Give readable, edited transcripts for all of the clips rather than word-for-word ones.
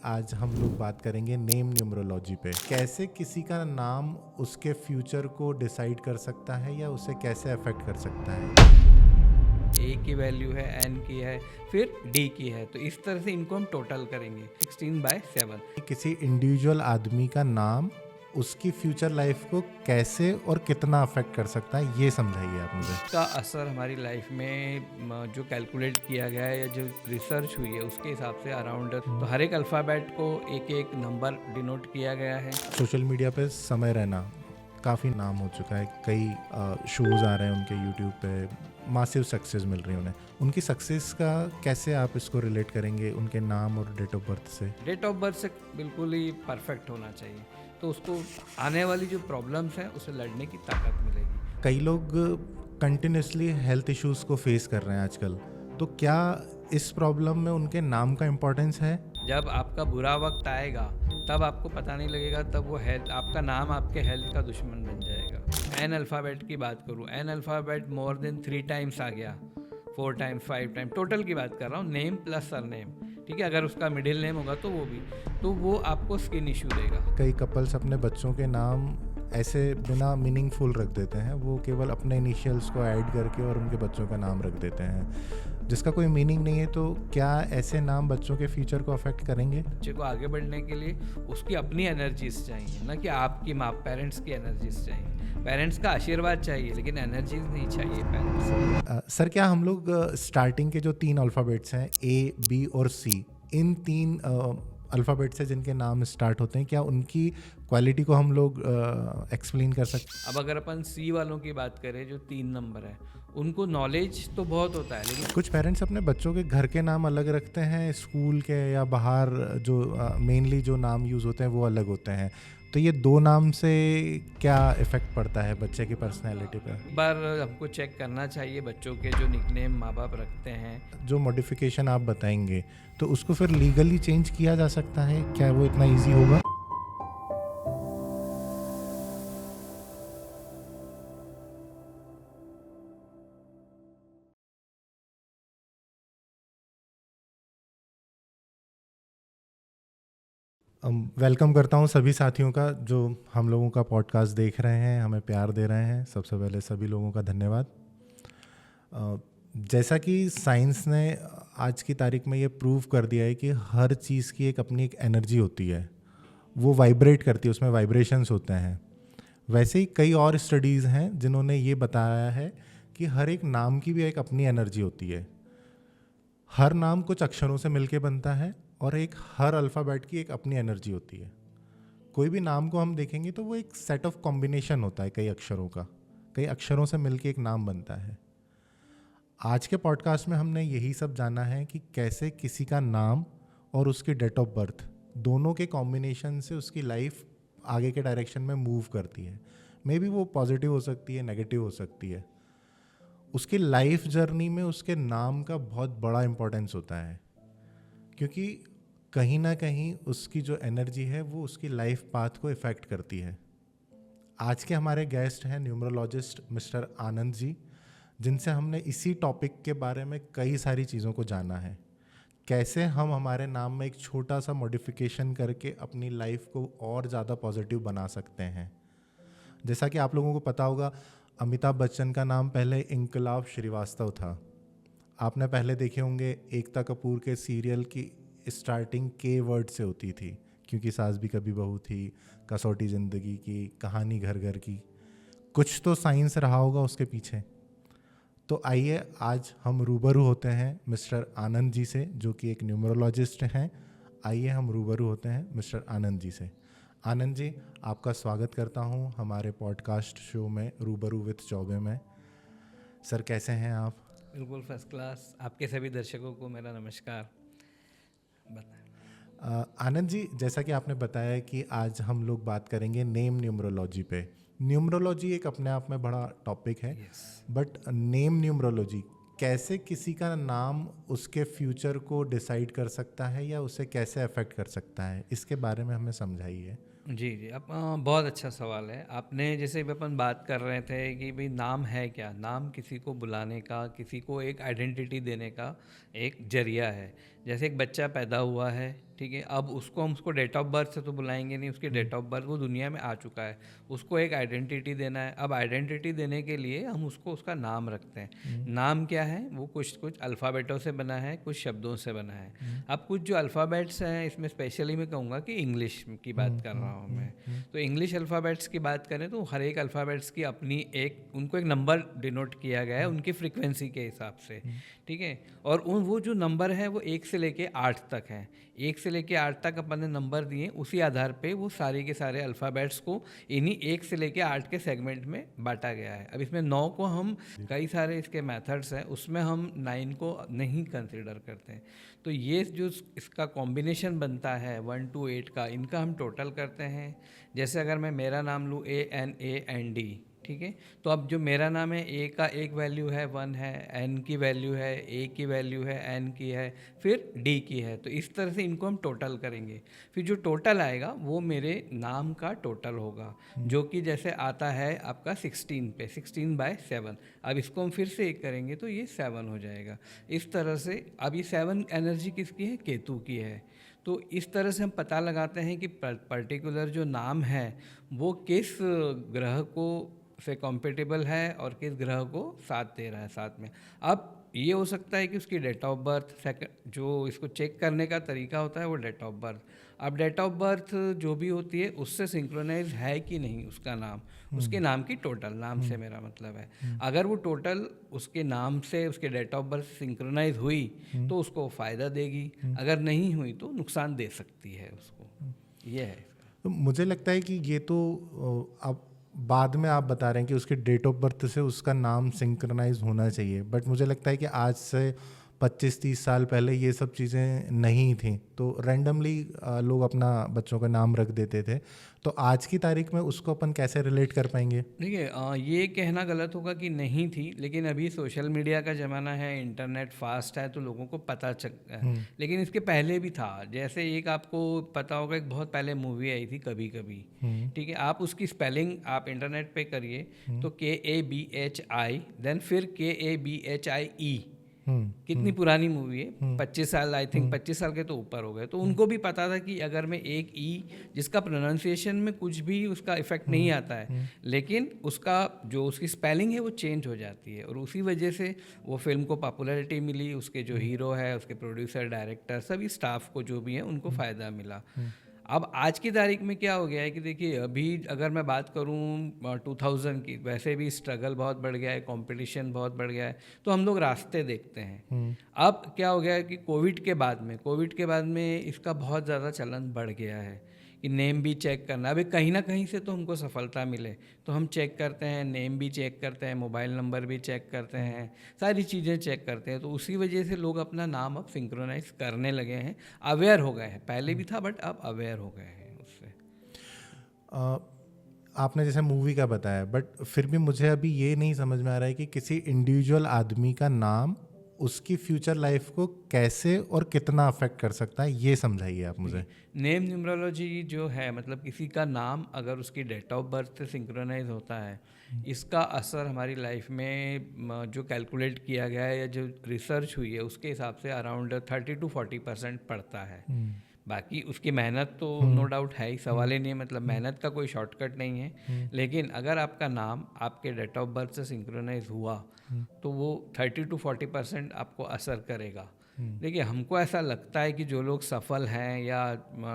आज हम लोग बात करेंगे नेम न्यूमरोलॉजी पे। कैसे किसी का नाम उसके फ्यूचर को डिसाइड कर सकता है या उसे कैसे अफेक्ट कर सकता है। ए की वैल्यू है, एन की है, फिर डी की है, तो इस तरह से इनको हम टोटल करेंगे 16/7। किसी इंडिविजुअल आदमी का नाम उसकी फ्यूचर लाइफ को कैसे और कितना अफेक्ट कर सकता है, ये समझाइए आप मुझे। इसका असर हमारी लाइफ में जो कैलकुलेट किया गया है या जो रिसर्च हुई है उसके हिसाब से अराउंड, तो हर एक अल्फ़ाबेट को एक एक नंबर डिनोट किया गया है। सोशल मीडिया पे समय रहना, काफ़ी नाम हो चुका है, कई शोज़ आ रहे हैं उनके यूट्यूब पे, मासिव सक्सेस मिल रही है उन्हें। उनकी सक्सेस का कैसे आप इसको रिलेट करेंगे उनके नाम और डेट ऑफ बर्थ से? डेट ऑफ बर्थ से बिल्कुल ही परफेक्ट होना चाहिए, तो उसको आने वाली जो प्रॉब्लम्स हैं उसे लड़ने की ताकत मिलेगी। कई लोग कंटिन्यूसली हेल्थ इश्यूज को फेस कर रहे हैं आजकल, तो क्या इस प्रॉब्लम में उनके नाम का इम्पोर्टेंस है? जब आपका बुरा वक्त आएगा तब आपको पता नहीं लगेगा, तब वो हेल्थ, आपका नाम आपके हेल्थ का दुश्मन बन जाएगा। एन अल्फ़ाबेट की बात करूँ, an alphabet more than 3 times आ गया, 4 टाइम्स, 5 टाइम, टोटल की बात कर रहा हूँ, नेम प्लस सर नेम, ठीक है। अगर उसका मिडिल नेम होगा तो वो भी, तो वो आपको स्किन इशू देगा। कई कपल्स अपने बच्चों के नाम ऐसे बिना मीनिंगफुल रख देते हैं, वो केवल अपने इनिशियल्स को ऐड करके और उनके बच्चों का नाम रख देते हैं जिसका कोई मीनिंग नहीं है। तो क्या ऐसे नाम बच्चों के फ्यूचर को अफेक्ट करेंगे? बच्चे को आगे बढ़ने के लिए उसकी अपनी एनर्जीज चाहिए, ना कि आपकी माँ पेरेंट्स की एनर्जीज चाहिए। पेरेंट्स का आशीर्वाद चाहिए लेकिन एनर्जीज नहीं चाहिए पेरेंट्स। सर, क्या हम लोग स्टार्टिंग के जो 3 अल्फ़ाबेट्स हैं, ए, बी और सी, इन 3 अल्फ़ाबेट से जिनके नाम स्टार्ट होते हैं, क्या उनकी क्वालिटी को हम लोग एक्सप्लेन कर सकते हैं? अब अगर अपन सी वालों की बात करें जो 3 नंबर है, उनको नॉलेज तो बहुत होता है लेकिन कुछ पेरेंट्स अपने बच्चों के घर के नाम अलग रखते हैं, स्कूल के या बाहर जो मेनली जो नाम यूज़ होते हैं वो अलग होते हैं। तो ये 2 नाम से क्या इफ़ेक्ट पड़ता है बच्चे की पर्सनैलिटी पे? एक बार हमको चेक करना चाहिए बच्चों के जो निकनेम माँ बाप रखते हैं। जो मॉडिफिकेशन आप बताएंगे तो उसको फिर लीगली चेंज किया जा सकता है, क्या वो इतना ईजी होगा? वेलकम करता हूं सभी साथियों का जो हम लोगों का पॉडकास्ट देख रहे हैं, हमें प्यार दे रहे हैं। सबसे पहले सभी लोगों का धन्यवाद। जैसा कि साइंस ने आज की तारीख में ये प्रूव कर दिया है कि हर चीज़ की अपनी एक एनर्जी होती है, वो वाइब्रेट करती है, उसमें वाइब्रेशंस होते हैं। वैसे ही कई और स्टडीज़ हैं जिन्होंने ये बताया है कि हर एक नाम की भी एक अपनी एनर्जी होती है। हर नाम कुछ अक्षरों से मिलके बनता है और एक हर अल्फ़ाबेट की एक अपनी एनर्जी होती है। कोई भी नाम को हम देखेंगे तो वो एक सेट ऑफ कॉम्बिनेशन होता है कई अक्षरों का, कई अक्षरों से मिलके एक नाम बनता है। आज के पॉडकास्ट में हमने यही सब जाना है कि कैसे किसी का नाम और उसकी डेट ऑफ बर्थ दोनों के कॉम्बिनेशन से उसकी लाइफ आगे के डायरेक्शन में मूव करती है। मे बी वो पॉजिटिव हो सकती है, नेगेटिव हो सकती है। उसकी लाइफ जर्नी में उसके नाम का बहुत बड़ा इम्पोर्टेंस होता है, क्योंकि कहीं ना कहीं उसकी जो एनर्जी है वो उसकी लाइफ पाथ को इफ़ेक्ट करती है। आज के हमारे गेस्ट हैं न्यूमरोलॉजिस्ट मिस्टर आनंद जी, जिनसे हमने इसी टॉपिक के बारे में कई सारी चीज़ों को जाना है। कैसे हम हमारे नाम में एक छोटा सा मॉडिफिकेशन करके अपनी लाइफ को और ज़्यादा पॉजिटिव बना सकते हैं। जैसा कि आप लोगों को पता होगा, अमिताभ बच्चन का नाम पहले इनकलाब श्रीवास्तव था। आपने पहले देखे होंगे एकता कपूर के सीरियल की स्टार्टिंग के वर्ड से होती थी, क्योंकि सास भी कभी बहू थी, कसौटी ज़िंदगी की, कहानी घर घर की। कुछ तो साइंस रहा होगा उसके पीछे। तो आइए आज हम रूबरू होते हैं मिस्टर आनंद जी से, जो कि एक न्यूमरोलॉजिस्ट हैं। आइए हम रूबरू होते हैं मिस्टर आनंद जी से। आनंद जी, आपका स्वागत करता हूं हमारे पॉडकास्ट शो में रूबरू विद चौबे में। सर, कैसे हैं आप? बिल्कुल फर्स्ट क्लास। आपके सभी दर्शकों को मेरा नमस्कार। बताएं। आनंद जी, जैसा कि आपने बताया कि आज हम लोग बात करेंगे नेम न्यूमरोलॉजी पे। न्यूमरोलॉजी एक अपने आप में बड़ा टॉपिक है, बट नेम न्यूमरोलॉजी कैसे किसी का नाम उसके फ्यूचर को डिसाइड कर सकता है या उसे कैसे अफेक्ट कर सकता है, इसके बारे में हमें समझाइए। जी जी, अब बहुत अच्छा सवाल है आपने। जैसे भी अपन बात कर रहे थे कि भाई नाम है क्या, नाम किसी को बुलाने का, किसी को एक आइडेंटिटी देने का एक जरिया है। जैसे एक बच्चा पैदा हुआ है, ठीक है। अब हम उसको डेट ऑफ बर्थ से तो बुलाएंगे नहीं, उसकी डेट ऑफ बर्थ वो दुनिया में आ चुका है, उसको एक आइडेंटिटी देना है। अब आइडेंटिटी देने के लिए हम उसको उसका नाम रखते हैं। नाम क्या है? वो कुछ अल्फ़ाबेटों से बना है, कुछ शब्दों से बना है। अब कुछ जो अल्फ़ाबेट्स हैं, इसमें स्पेशली मैं कहूँगा कि इंग्लिश की बात कर रहा हूँ मैं, तो इंग्लिश अल्फ़ाबेट्स की बात करें तो हर एक अल्फ़ाबेट्स की अपनी उनको एक नंबर डिनोट किया गया है उनकी फ्रीक्वेंसी के हिसाब से, ठीक है। और वो जो नंबर है वो 1 से लेके 8 तक है। 1 से लेके 8 तक अपन ने नंबर दिए, उसी आधार पे वो सारे के सारे अल्फ़ाबेट्स को इन्हीं 1 से लेके 8 के सेगमेंट में बांटा गया है। अब इसमें 9 को हम, कई सारे इसके मेथड्स हैं, उसमें हम 9 को नहीं कंसिडर करते हैं। तो ये जो इसका कॉम्बिनेशन बनता है 1 to 8 का, इनका हम टोटल करते हैं। जैसे अगर मैं मेरा नाम लूँ ANAND, ठीक है, तो अब जो मेरा नाम है, ए का एक वैल्यू है 1 है, एन की वैल्यू है, ए की वैल्यू है, एन की है, फिर डी की है। तो इस तरह से इनको हम टोटल करेंगे। फिर जो टोटल आएगा वो मेरे नाम का टोटल होगा, जो कि जैसे आता है आपका 16 पे, 16/7। अब इसको हम फिर से एक करेंगे तो ये 7 हो जाएगा। इस तरह से अब ये 7 एनर्जी किसकी है? केतु की है। तो इस तरह से हम पता लगाते हैं कि पर्टिकुलर जो नाम है वो किस ग्रह को से कॉम्पेटिबल है और किस ग्रह को साथ दे रहा है साथ में। अब ये हो सकता है कि उसकी डेट ऑफ बर्थ, सेकंड जो इसको चेक करने का तरीका होता है वो डेट ऑफ बर्थ। अब डेट ऑफ बर्थ जो भी होती है उससे सिंक्रोनाइज है कि नहीं उसका नाम, उसके नाम की टोटल, नाम से मेरा मतलब है, अगर वो टोटल उसके नाम से, उसके डेट ऑफ बर्थ सिंक्रोनाइज हुई तो उसको फ़ायदा देगी, अगर नहीं हुई तो नुकसान दे सकती है उसको। ये है। तो मुझे लगता है कि ये तो अब बाद में आप बता रहे हैं कि उसके डेट ऑफ बर्थ से उसका नाम सिंक्रोनाइज होना चाहिए, बट मुझे लगता है कि आज से 25-30 साल पहले ये सब चीज़ें नहीं थी, तो रैंडमली लोग अपना बच्चों का नाम रख देते थे। तो आज की तारीख में उसको अपन कैसे रिलेट कर पाएंगे? देखिए, ये कहना गलत होगा कि नहीं थी, लेकिन अभी सोशल मीडिया का ज़माना है, इंटरनेट फास्ट है, तो लोगों को पता चल है। लेकिन इसके पहले भी था। जैसे एक आपको पता होगा, एक बहुत पहले मूवी आई थी कभी कभी, ठीक है, आप उसकी स्पेलिंग आप इंटरनेट पे करिए तो KABHI, देन फिर KABHIE। कितनी पुरानी मूवी है, 25 साल, आई थिंक 25 साल के तो ऊपर हो गए। तो उनको भी पता था कि अगर मैं एक जिसका प्रोनाउंसिएशन में कुछ भी उसका इफेक्ट नहीं आता है, लेकिन उसका जो उसकी स्पेलिंग है वो चेंज हो जाती है, और उसी वजह से वो फिल्म को पॉपुलैरिटी मिली, उसके जो हीरो है, उसके प्रोड्यूसर, डायरेक्टर, सभी स्टाफ को जो भी है उनको फ़ायदा मिला। अब आज की तारीख में क्या हो गया है कि देखिए, अभी अगर मैं बात करूं 2000 की, वैसे भी स्ट्रगल बहुत बढ़ गया है, कंपटीशन बहुत बढ़ गया है, तो हम लोग रास्ते देखते हैं। अब क्या हो गया है कि कोविड के बाद में इसका बहुत ज़्यादा चलन बढ़ गया है कि नेम भी चेक करना। अभी कहीं ना कहीं से तो हमको सफलता मिले तो हम चेक करते हैं, नेम भी चेक करते हैं, मोबाइल नंबर भी चेक करते हैं, सारी चीज़ें चेक करते हैं। तो उसी वजह से लोग अपना नाम अब सिंक्रोनाइज करने लगे हैं, अवेयर हो गए हैं। पहले भी था बट अब अवेयर हो गए हैं उससे। आपने जैसे मूवी का बताया, बट फिर भी मुझे अभी ये नहीं समझ में आ रहा है कि किसी इंडिविजुअल आदमी का नाम उसकी फ्यूचर लाइफ को कैसे और कितना अफेक्ट कर सकता है, ये समझाइए आप मुझे। नेम न्यूमरोलॉजी जो है, मतलब किसी का नाम अगर उसकी डेट ऑफ बर्थ से सिंक्रोनाइज होता है, इसका असर हमारी लाइफ में जो कैलकुलेट किया गया है या जो रिसर्च हुई है उसके हिसाब से अराउंड 30 to 40% पड़ता है। बाकी उसकी मेहनत तो नो डाउट है ही, सवाल ही नहीं है, मतलब मेहनत का कोई शॉर्टकट नहीं है। लेकिन अगर आपका नाम आपके डेट ऑफ बर्थ से सिंक्रोनाइज हुआ तो वो 30 to 40% आपको असर करेगा। देखिए, हमको ऐसा लगता है कि जो लोग सफल हैं या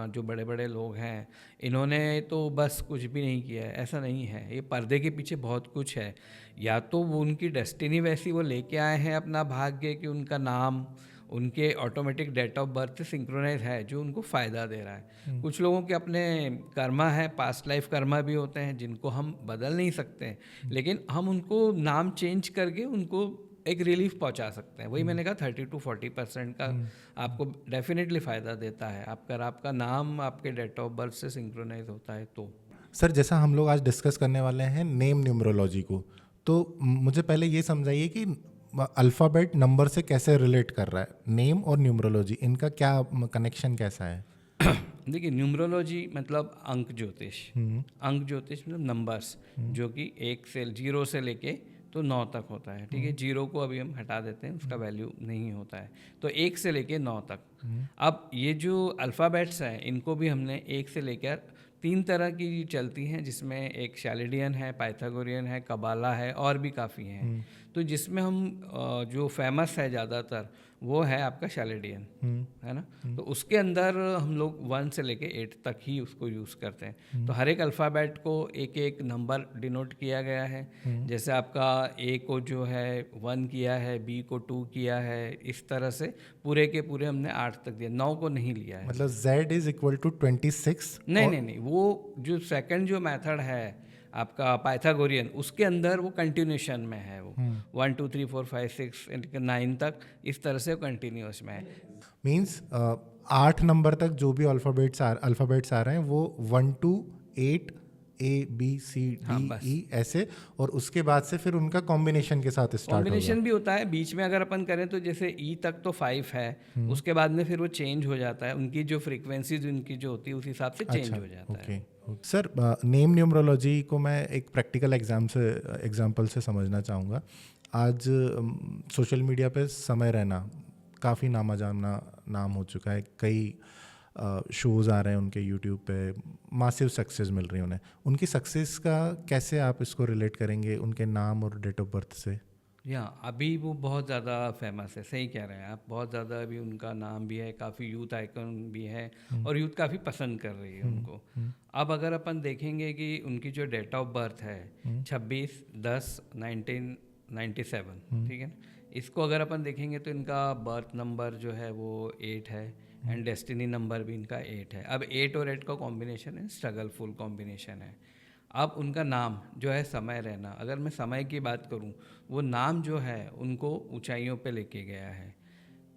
जो बड़े बड़े लोग हैं, इन्होंने तो बस कुछ भी नहीं किया है, ऐसा नहीं है। ये पर्दे के पीछे बहुत कुछ है। या तो वो उनकी डेस्टिनी वैसी वो लेके आए हैं, अपना भाग्य, कि उनका नाम उनके ऑटोमेटिक डेट ऑफ बर्थ से सिंक्रोनाइज है जो उनको फ़ायदा दे रहा है। कुछ लोगों के अपने कर्मा है, पास्ट लाइफ कर्मा भी होते हैं जिनको हम बदल नहीं सकते हैं, लेकिन हम उनको नाम चेंज करके उनको एक रिलीफ पहुंचा सकते हैं। वही मैंने कहा 30 to 40% का आपको डेफिनेटली फ़ायदा देता है अगर आपका नाम आपके डेट ऑफ बर्थ से सिंक्रोनाइज होता है तो। सर, जैसा हम लोग आज डिस्कस करने वाले हैं नेम न्यूमरोलॉजी को, तो मुझे पहले ये समझाइए कि अल्फ़ाबेट नंबर से कैसे रिलेट कर रहा है, नेम और न्यूमरोलॉजी, इनका क्या कनेक्शन कैसा है? देखिए, न्यूमरोलॉजी मतलब अंक ज्योतिष। अंक ज्योतिष मतलब नंबर्स, जो कि 1 से 0 से लेके तो 9 तक होता है, ठीक है। 0 को अभी हम हटा देते हैं, उसका वैल्यू नहीं होता है। तो 1 से लेके 9 तक। अब ये जो अल्फ़ाबेट्स हैं इनको भी हमने 1 से लेकर 3 तरह की चलती हैं, जिसमें एक शैलिडियन है, पाइथागोरियन है, कबाला है, और भी काफ़ी हैं। तो जिसमें हम जो फेमस है ज़्यादातर वो है आपका शैलिडियन, है ना। तो उसके अंदर हम लोग 1 से लेके 8 तक ही उसको यूज़ करते हैं। तो हर एक अल्फ़ाबेट को एक एक नंबर डिनोट किया गया है। जैसे आपका ए को जो है 1 किया है, बी को 2 किया है, इस तरह से पूरे के पूरे हमने 8 तक दिया, 9 को नहीं लिया है। मतलब Z इज इक्वल टू 26। नहीं, वो जो सेकंड जो मेथड है आपका पाइथागोरियन, उसके अंदर वो कंटिन्यूशन में है। वो 1 2 3 4 5 6 9 तक इस तरह से कंटिन्यूस में है। मीन्स 8 नंबर तक जो भी अल्फ़ाबेट्स आ रहे हैं वो 1 to 8 ABCDE ऐसे, और उसके बाद से फिर उनका कॉम्बिनेशन के साथ स्टार्ट होगा। कॉम्बिनेशन भी होता है बीच में, अगर अपन करें तो जैसे ई तक तो 5 है, उसके बाद में फिर वो चेंज हो जाता है, उनकी जो फ्रीक्वेंसीज उनकी जो होती है उस हिसाब से चेंज हो जाता है। सर, नेम न्यूमरोलॉजी को मैं एक प्रैक्टिकल एग्जाम्पल से समझना चाहूँगा। आज सोशल मीडिया पे समय रैना काफ़ी नामा जाना नाम हो चुका है। कई शोज़ आ रहे हैं उनके यूट्यूब पे, मासिव सक्सेस मिल रही है उन्हें। उनकी सक्सेस का कैसे आप इसको रिलेट करेंगे उनके नाम और डेट ऑफ बर्थ से? अभी वो बहुत ज़्यादा फेमस है, सही कह रहे हैं आप। बहुत ज़्यादा अभी उनका नाम भी है, काफ़ी यूथ आइकन भी है, और यूथ काफ़ी पसंद कर रही है उनको। अब अगर अपन देखेंगे कि उनकी जो डेट ऑफ बर्थ है 26/10/1997, ठीक है ना। इसको अगर अपन देखेंगे तो इनका बर्थ नंबर जो है वो 8 है, एंड डेस्टिनी नंबर भी इनका 8 है। अब 8 और 8 का कॉम्बिनेशन है, स्ट्रगलफुल कॉम्बिनेशन है। अब उनका नाम जो है समय रैना, अगर मैं समय की बात करूं, वो नाम जो है उनको ऊंचाइयों पे लेके गया है,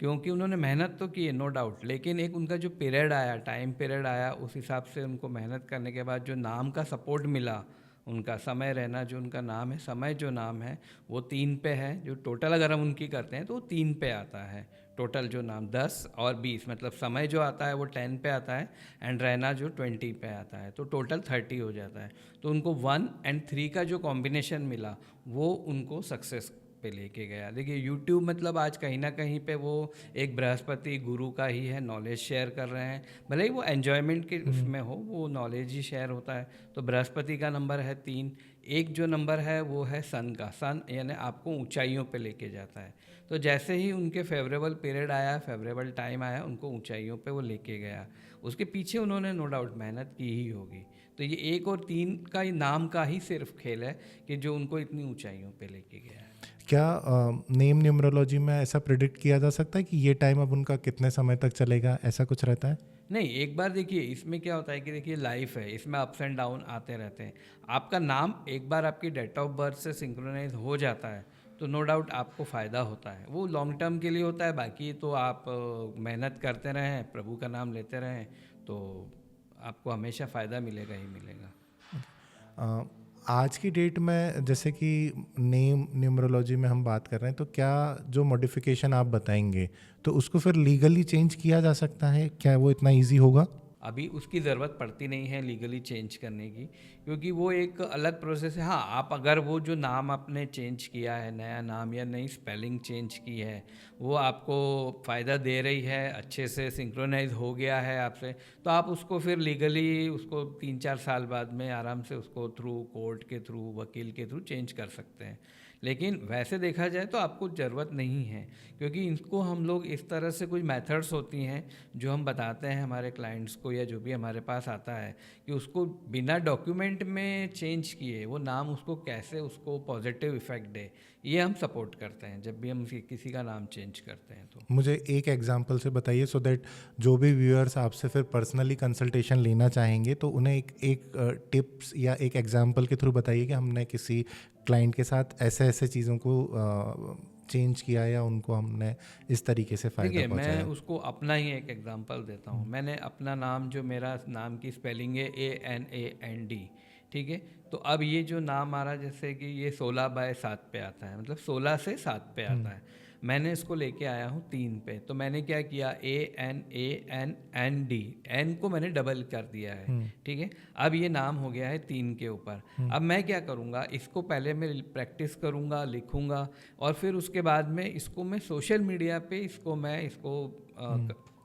क्योंकि उन्होंने मेहनत तो की है, नो डाउट, लेकिन एक उनका जो पीरियड आया, टाइम पीरियड आया, उस हिसाब से उनको मेहनत करने के बाद जो नाम का सपोर्ट मिला, उनका समय रहना जो उनका नाम है, समय जो नाम है वो 3 पे है। जो टोटल अगर हम उनकी करते हैं तो वो 3 पे आता है। टोटल जो नाम 10 और 20, मतलब समय जो आता है वो 10 पे आता है, एंड रहना जो 20 पे आता है, तो टोटल 30 हो जाता है। तो उनको 1 और 3 का जो कॉम्बिनेशन मिला वो उनको सक्सेस पे लेके गया। देखिए यूट्यूब मतलब आज कहीं ना कहीं पे वो एक बृहस्पति गुरु का ही है, नॉलेज शेयर कर रहे हैं, भले ही वो एन्जॉयमेंट के उसमें हो, वो नॉलेज ही शेयर होता है। तो बृहस्पति का नंबर है 3। एक जो नंबर है वो है सन का, सन यानी आपको ऊंचाइयों पे लेके जाता है। तो जैसे ही उनके फेवरेबल पीरियड आया, फेवरेबल टाइम आया, उनको ऊंचाइयों पे वो लेके गया। उसके पीछे उन्होंने नो डाउट मेहनत की ही होगी। तो ये 1 और 3 का ही नाम का ही सिर्फ खेल है कि जो उनको इतनी ऊंचाइयों पे लेके गया है। क्या नेम न्यूमरोलॉजी में ऐसा प्रिडिक्ट किया जा सकता है कि ये टाइम अब उनका कितने समय तक चलेगा, ऐसा कुछ रहता है? नहीं, एक बार देखिए इसमें क्या होता है कि देखिए लाइफ है, इसमें अप्स एंड डाउन आते रहते हैं। आपका नाम एक बार आपकी डेट ऑफ बर्थ से सिंक्रोनाइज हो जाता है तो नो डाउट आपको फ़ायदा होता है, वो लॉन्ग टर्म के लिए होता है। बाकी तो आप मेहनत करते रहें, प्रभु का नाम लेते रहें, तो आपको हमेशा फ़ायदा मिलेगा ही मिलेगा। आज की डेट में जैसे कि नेम न्यूमरोलॉजी में हम बात कर रहे हैं, तो क्या जो मॉडिफिकेशन आप बताएंगे तो उसको फिर लीगली चेंज किया जा सकता है? क्या वो इतना इजी होगा? अभी उसकी ज़रूरत पड़ती नहीं है लीगली चेंज करने की, क्योंकि वो एक अलग प्रोसेस है। हाँ, आप अगर वो जो नाम आपने चेंज किया है, नया नाम या नई स्पेलिंग चेंज की है, वो आपको फ़ायदा दे रही है, अच्छे से सिंक्रोनाइज हो गया है आपसे, तो आप उसको फिर लीगली उसको 3-4 साल बाद में आराम से उसको थ्रू कोर्ट के थ्रू, वकील के थ्रू चेंज कर सकते हैं। लेकिन वैसे देखा जाए तो आपको ज़रूरत नहीं है, क्योंकि इनको हम लोग इस तरह से कुछ मेथड्स होती हैं जो हम बताते हैं हमारे क्लाइंट्स को या जो भी हमारे पास आता है, कि उसको बिना डॉक्यूमेंट में चेंज किए वो नाम उसको कैसे उसको पॉजिटिव इफेक्ट दे, ये हम सपोर्ट करते हैं जब भी हम किसी का नाम चेंज करते हैं। तो मुझे एक एग्जांपल से बताइए, सो दैट जो भी व्यूअर्स आपसे फिर पर्सनली कंसल्टेशन लेना चाहेंगे तो उन्हें एक टिप्स या एक एग्जांपल के थ्रू बताइए कि हमने किसी क्लाइंट के साथ ऐसे ऐसे चीज़ों को चेंज किया या उनको हमने इस तरीके से फ़ायदा पहुंचाया। मैं उसको अपना ही एक एग्जांपल देता हूँ। मैंने अपना नाम, जो मेरा नाम की स्पेलिंग है ANAND, ठीक है। तो अब ये जो नाम आ रहा है, जैसे कि ये 16/7 पे आता है, मतलब 16 से 7 पे आता है। मैंने इसको लेके आया हूँ 3 पे। तो मैंने क्या किया, ANANND, एन को मैंने डबल कर दिया है, ठीक है। अब ये नाम हो गया है 3 के ऊपर। अब मैं क्या करूँगा, इसको पहले मैं प्रैक्टिस करूँगा, लिखूँगा, और फिर उसके बाद में इसको मैं सोशल मीडिया पे इसको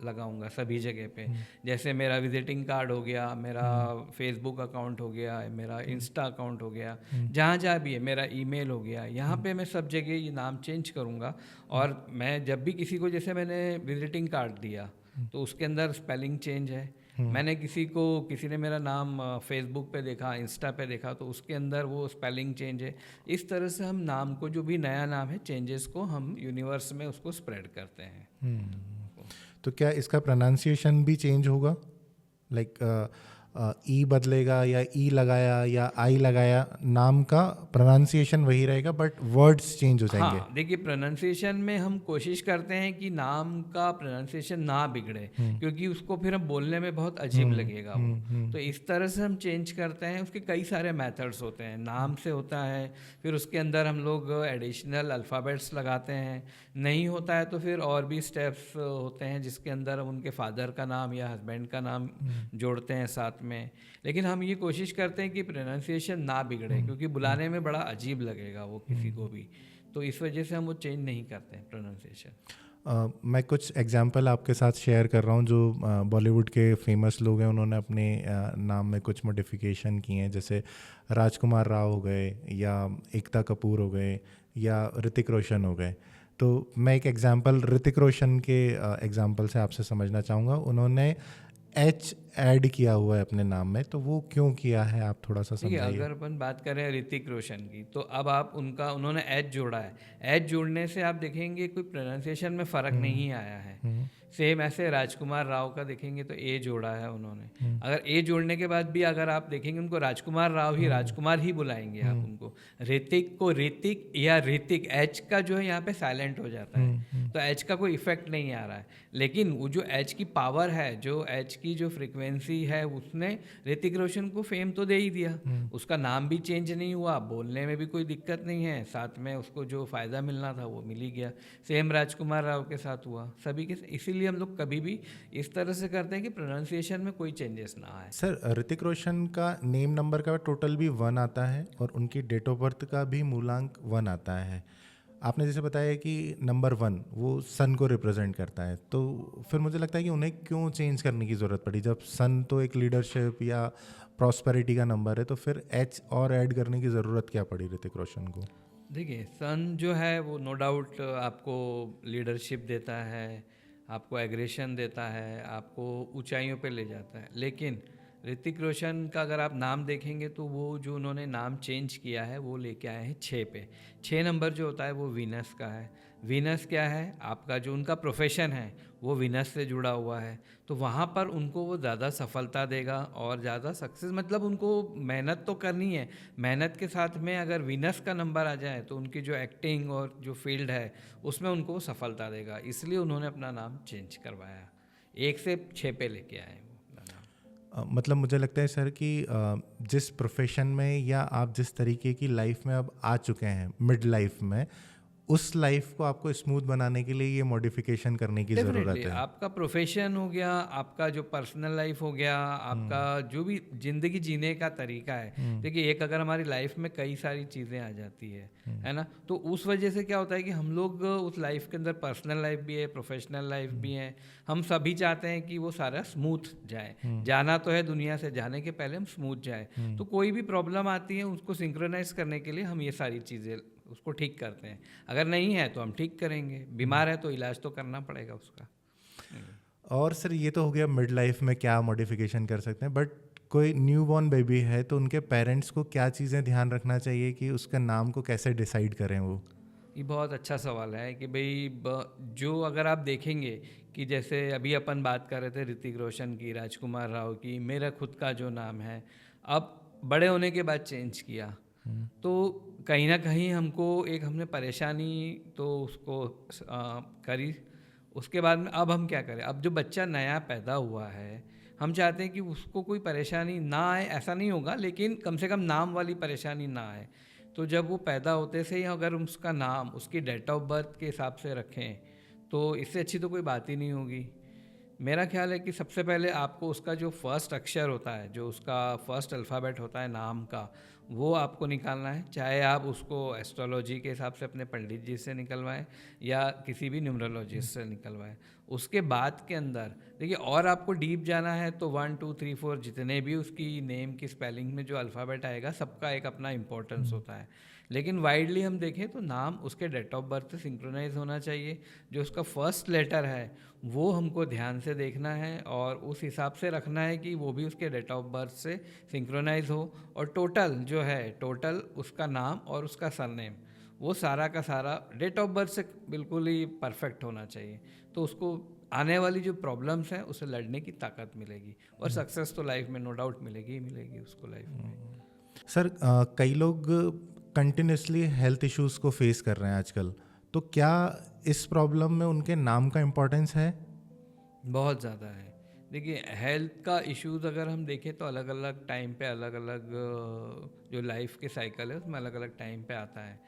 लगाऊंगा सभी जगह पे। जैसे मेरा विजिटिंग कार्ड हो गया, मेरा फेसबुक अकाउंट हो गया, मेरा इंस्टा अकाउंट हो गया, जहाँ जहाँ भी है, मेरा ईमेल हो गया, यहाँ पे मैं सब जगह ये नाम चेंज करूँगा। और मैं जब भी किसी को, जैसे मैंने विजिटिंग कार्ड दिया तो उसके अंदर स्पेलिंग चेंज है, मैंने किसी ने मेरा नाम फेसबुक पे देखा, इंस्टा पे देखा, तो उसके अंदर वो स्पेलिंग चेंज है। इस तरह से हम नाम को, जो भी नया नाम है, चेंजेस को हम यूनिवर्स में उसको स्प्रेड करते हैं। तो क्या इसका प्रोनाउंसिएशन भी चेंज होगा, लाइक ई बदलेगा या ई लगाया या आई लगाया, नाम का प्रोनाउंसिएशन वही रहेगा बट वर्ड्स चेंज हो जाएंगे? हाँ, देखिए प्रोनाउंसिएशन में हम कोशिश करते हैं कि नाम का प्रोनाउंसिएशन ना बिगड़े, क्योंकि उसको फिर हम बोलने में बहुत अजीब लगेगा वो। तो इस तरह से हम चेंज करते हैं। उसके कई सारे मेथड्स होते हैं, नाम से होता है, फिर उसके अंदर हम लोग एडिशनल अल्फ़ाबेट्स लगाते हैं, नहीं होता है तो फिर और भी स्टेप्स होते हैं जिसके अंदर हम उनके फादर का नाम या हस्बैंड का नाम जोड़ते हैं साथ में। लेकिन हम ये कोशिश करते हैं कि प्रोनाउंसिएशन ना बिगड़े, क्योंकि बुलाने में बड़ा अजीब लगेगा वो किसी को भी, तो इस वजह से हम वो चेंज नहीं करते हैं प्रोनाउंसिएशन। मैं कुछ एग्जांपल आपके साथ शेयर कर रहा हूँ जो बॉलीवुड के फेमस लोग हैं, उन्होंने अपने नाम में कुछ मॉडिफिकेशन किए हैं, जैसे राजकुमार राव हो गए या एकता कपूर हो गए या ऋतिक रोशन हो गए। तो मैं एक एग्जांपल ऋतिक रोशन के एग्जांपल से आपसे समझना चाहूँगा। उन्होंने एच ऐड किया हुआ है अपने नाम में, तो वो क्यों किया है, आप थोड़ा सा ठीक है। समझाइए। अगर अपन बात करें ऋतिक रोशन की, तो अब आप उन्होंने एच जोड़ा है, एच जोड़ने से आप देखेंगे कोई प्रोनाउंसिएशन में फ़र्क नहीं आया है। सेम ऐसे राजकुमार राव का देखेंगे तो ए जोड़ा है उन्होंने, अगर ए जोड़ने के बाद भी अगर आप देखेंगे उनको राजकुमार राव ही, राजकुमार ही बुलाएंगे आप उनको। ऋतिक को ऋतिक या ऋतिक, एच का जो है यहाँ पे साइलेंट हो जाता है, तो एच का कोई इफेक्ट नहीं आ रहा है। लेकिन वो जो एच की पावर है, जो एच की जो फ्रिक्वेंसी है, उसने ऋतिक रोशन को फेम तो दे ही दिया, उसका नाम भी चेंज नहीं हुआ, बोलने में भी कोई दिक्कत नहीं है, साथ में उसको जो फ़ायदा मिलना था वो मिल ही गया। सेम राजकुमार राव के साथ हुआ, सभी के। इसीलिए हम लोग कभी भी इस तरह से करते हैं कि प्रोनाउंसिएशन में कोई चेंजेस ना आए। सर, ऋतिक रोशन का नेम नंबर का टोटल भी 1 आता है और उनकी डेट ऑफ बर्थ का भी मूलांक 1 आता है। आपने जैसे बताया कि नंबर 1 वो सन को रिप्रेजेंट करता है, तो फिर मुझे लगता है कि उन्हें क्यों चेंज करने की ज़रूरत पड़ी, जब सन तो एक लीडरशिप या प्रॉस्पेरिटी का नंबर है, तो फिर एच और ऐड करने की ज़रूरत क्या पड़ी ऋतिक रोशन को? देखिए, सन जो है वो नो डाउट आपको लीडरशिप देता है, आपको एग्रेशन देता है, आपको ऊंचाइयों पे ले जाता है। लेकिन ऋतिक रोशन का अगर आप नाम देखेंगे तो वो जो उन्होंने नाम चेंज किया है वो लेके आए हैं 6 पे। 6 नंबर जो होता है वो वीनस का है। वीनस क्या है, आपका जो उनका प्रोफेशन है वो वीनस से जुड़ा हुआ है, तो वहाँ पर उनको वो ज़्यादा सफलता देगा और ज़्यादा सक्सेस, मतलब उनको मेहनत तो करनी है, मेहनत के साथ में अगर वीनस का नंबर आ जाए तो उनकी जो एक्टिंग और जो फील्ड है उसमें उनको सफलता देगा। इसलिए उन्होंने अपना नाम चेंज करवाया, 1 से 6 पे लेके आए वो अपना नाम। मतलब मुझे लगता है सर कि जिस प्रोफेशन में या आप जिस तरीके की लाइफ में अब आ चुके हैं, मिड लाइफ में, उस लाइफ को आपको स्मूथ बनाने के लिए ये मॉडिफिकेशन करने की ज़रूरत डेफिनेटली है। आपका प्रोफेशन हो गया, आपका जो पर्सनल लाइफ हो गया, आपका जो भी ज़िंदगी जीने का तरीका है। देखिए, एक अगर हमारी लाइफ में कई सारी चीज़ें आ जाती है ना, तो उस वजह से क्या होता है कि हम लोग उस लाइफ के अंदर पर्सनल लाइफ भी है, प्रोफेशनल लाइफ भी है, हम सभी चाहते हैं कि वो सारा स्मूथ जाए। जाना तो है दुनिया से, जाने के पहले हम स्मूथ जाए। तो कोई भी प्रॉब्लम आती है उसको सिंक्रोनाइज करने के लिए हम ये सारी चीज़ें उसको ठीक करते हैं। अगर नहीं है तो हम ठीक करेंगे, बीमार है तो इलाज तो करना पड़ेगा उसका। और सर, ये तो हो गया मिड लाइफ में क्या मॉडिफिकेशन कर सकते हैं, बट कोई न्यू बॉर्न बेबी है तो उनके पेरेंट्स को क्या चीज़ें ध्यान रखना चाहिए कि उसका नाम को कैसे डिसाइड करें वो? ये बहुत अच्छा सवाल है कि भाई जो अगर आप देखेंगे कि जैसे अभी अपन बात कर रहे थे ऋतिक रोशन की, राजकुमार राव की, मेरा खुद का जो नाम है अब बड़े होने के बाद चेंज किया, तो कहीं ना कहीं हमने परेशानी तो उसको करी। उसके बाद में अब हम क्या करें, अब जो बच्चा नया पैदा हुआ है हम चाहते हैं कि उसको कोई परेशानी ना आए, ऐसा नहीं होगा लेकिन कम से कम नाम वाली परेशानी ना आए। तो जब वो पैदा होते से ही अगर उसका नाम उसकी डेट ऑफ बर्थ के हिसाब से रखें तो इससे अच्छी तो कोई बात ही नहीं होगी। मेरा ख्याल है कि सबसे पहले आपको उसका जो फर्स्ट अक्षर होता है, जो उसका फर्स्ट अल्फ़ाबेट होता है नाम का, वो आपको निकालना है। चाहे आप उसको एस्ट्रोलॉजी के हिसाब से अपने पंडित जी से निकलवाएं या किसी भी न्यूमरोलॉजिस्ट से निकलवाएं। उसके बाद के अंदर देखिए, और आपको डीप जाना है तो 1 2 3 4 जितने भी उसकी नेम की स्पेलिंग में जो अल्फ़ाबेट आएगा, सबका एक अपना इम्पोर्टेंस होता है। लेकिन वाइडली हम देखें तो नाम उसके डेट ऑफ बर्थ से सिंक्रोनाइज होना चाहिए। जो उसका फर्स्ट लेटर है वो हमको ध्यान से देखना है और उस हिसाब से रखना है कि वो भी उसके डेट ऑफ बर्थ से सिंक्रोनाइज हो। और टोटल उसका नाम और उसका सरनेम, वो सारा का सारा डेट ऑफ बर्थ से बिल्कुल ही परफेक्ट होना चाहिए। तो उसको आने वाली जो प्रॉब्लम्स हैं उससे लड़ने की ताकत मिलेगी और सक्सेस तो लाइफ में नो डाउट मिलेगी ही मिलेगी उसको लाइफ में। सर कई लोग कंटिन्यूसली हेल्थ इश्यूज को फेस कर रहे हैं आजकल, तो क्या इस प्रॉब्लम में उनके नाम का इम्पोर्टेंस है? बहुत ज़्यादा है। देखिए, हेल्थ का इश्यूज अगर हम देखें तो अलग अलग टाइम पे अलग अलग जो लाइफ के साइकिल है उसमें अलग अलग टाइम पे आता है।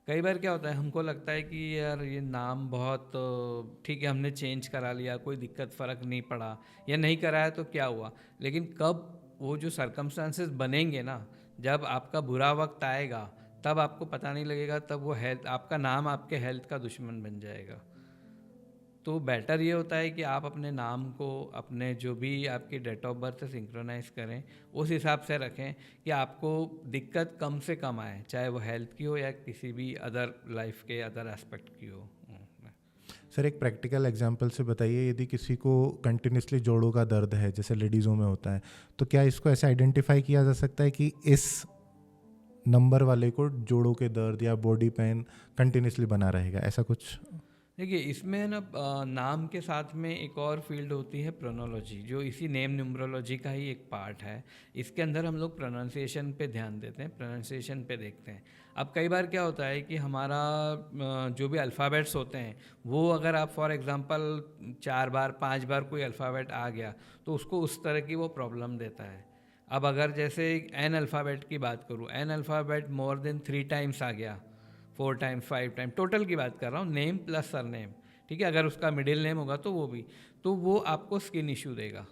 कई बार क्या होता है, हमको लगता है कि यार ये नाम बहुत ठीक है, हमने चेंज करा लिया, कोई दिक्कत फ़र्क नहीं पड़ा, या नहीं कराया तो क्या हुआ। लेकिन कब वो जो सर्कमस्टांसेस बनेंगे ना, जब आपका बुरा वक्त आएगा तब आपको पता नहीं लगेगा, तब वो हेल्थ, आपका नाम आपके हेल्थ का दुश्मन बन जाएगा। तो बेटर ये होता है कि आप अपने नाम को अपने जो भी आपकी डेट ऑफ बर्थ से सिंक्रोनाइज करें, उस हिसाब से रखें कि आपको दिक्कत कम से कम आए, चाहे वो हेल्थ की हो या किसी भी अदर लाइफ के अदर एस्पेक्ट की हो। सर एक प्रैक्टिकल एग्जांपल से बताइए, यदि किसी को कंटिन्यूसली जोड़ों का दर्द है जैसे लेडीज़ों में होता है, तो क्या इसको ऐसे आइडेंटिफाई किया जा सकता है कि इस नंबर वाले को जोड़ों के दर्द या बॉडी पेन कंटिन्यूसली बना रहेगा, ऐसा कुछ? देखिए, इसमें ना नाम के साथ में एक और फील्ड होती है प्रोनोलॉजी, जो इसी नेम न्यूमरोलॉजी का ही एक पार्ट है। इसके अंदर हम लोग प्रोनाउंसिएशन पे ध्यान देते हैं, प्रोनाउंसिएशन पे देखते हैं। अब कई बार क्या होता है कि हमारा जो भी अल्फ़ाबेट्स होते हैं वो अगर आप फॉर एग्जांपल 4 बार 5 बार कोई अल्फ़ाबेट आ गया तो उसको उस तरह की वो प्रॉब्लम देता है। अब अगर जैसे एन अल्फ़ाबेट की बात करूँ, an alphabet more than 3 times आ गया, 4 टाइम्स 5 टाइम, टोटल की बात कर रहा हूँ, नेम प्लस सरनेम, ठीक है। अगर उसका मिडिल नेम होगा तो वो भी, तो वो आपको स्किन इशू देगा,